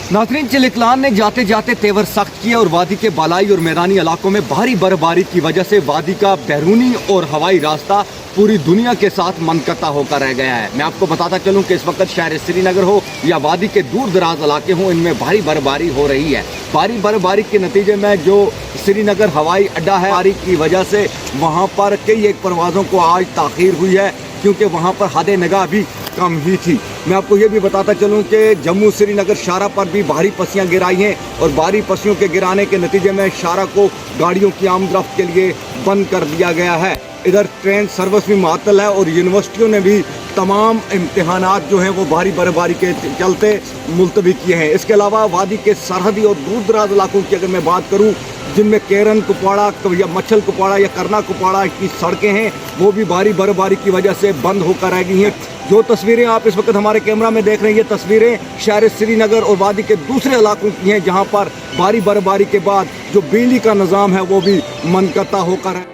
नाज़रीन, चिलिकलान ने जाते जाते तेवर सख्त किया और वादी के बालाई और मैदानी इलाकों में भारी बर्फबारी की वजह से वादी का बैरूनी और हवाई रास्ता पूरी दुनिया के साथ मनकता होकर रह गया है। मैं आपको बताता चलूं कि इस वक्त शहर श्रीनगर हो या वादी के दूर दराज इलाके हों, इनमें भारी बर्फबारी हो रही है। भारी बर्फबारी के नतीजे में जो श्रीनगर हवाई अड्डा है, बारिश की वजह से वहाँ पर कई एक परवाज़ों को आज ताख़ीर हुई है, क्योंकि वहाँ पर हद निगाह भी कम ही थी। मैं आपको ये भी बताता चलूं कि जम्मू श्रीनगर शाहरा पर भी भारी पस्सियाँ गिराई हैं और भारी पस्सियों के गिराने के नतीजे में शाहरा को गाड़ियों की आमदरफ्त के लिए बंद कर दिया गया है। इधर ट्रेन सर्विस भी मुअत्तल है और यूनिवर्सिटियों ने भी तमाम इम्तहानात जो हैं वो भारी बर्फबारी के चलते मुलतवी किए हैं। इसके अलावा वादी के सरहदी और दूर दराज इलाकों की अगर मैं बात करूँ, जिनमें केरन कुपवाड़ा या मच्छल कुपवाड़ा या करना कुपवाड़ा की सड़कें हैं, वो भी भारी बर्फबारी की वजह से बंद होकर रह गई हैं। जो तस्वीरें आप इस वक्त हमारे कैमरा में देख रहे हैं, ये तस्वीरें शहर श्रीनगर और वादी के दूसरे इलाकों की हैं, जहां पर भारी बर्फबारी के बाद जो बिजली का निज़ाम है वो भी मनकता होकर है।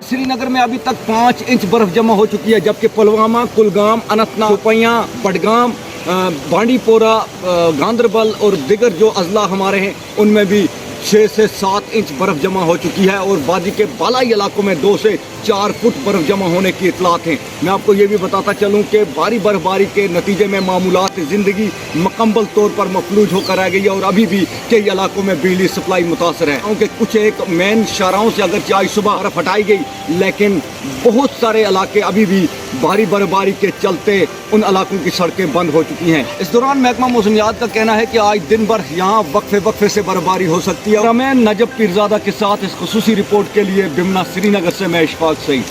श्रीनगर में अभी तक 5 इंच बर्फ जमा हो चुकी है, जबकि पुलवामा, कुलगाम, अनंतनाग, शोपियां, बडगाम, बांडीपोरा, गांदरबल और दिगर जो अजला हमारे हैं, उनमें भी 6 से 7 इंच बर्फ जमा हो चुकी है और वादी के बालाई इलाकों में 2 से 4 फुट बर्फ जमा होने की इतलात हैं। मैं आपको ये भी बताता चलूँ कि भारी बर्फबारी के नतीजे में मामूलात ज़िंदगी मुकम्मल तौर पर मफलूज होकर रह गई है और अभी भी कई इलाकों में बिजली सप्लाई मुतासर है। क्योंकि कुछ एक मेन शाहराहों से अगर आज सुबह बर्फ हटाई गई, लेकिन बहुत सारे इलाके अभी भी भारी बर्फबारी के चलते उन इलाकों की सड़कें बंद हो चुकी हैं। इस दौरान महकमा मौसमियात का कहना है कि आज दिन भर यहाँ वक्फे से बर्फबारी हो सकती है। मैं नजब पीरजादा के साथ इस खुसूसी रिपोर्ट के लिए बिमना श्रीनगर से मैं इशफाक सईद।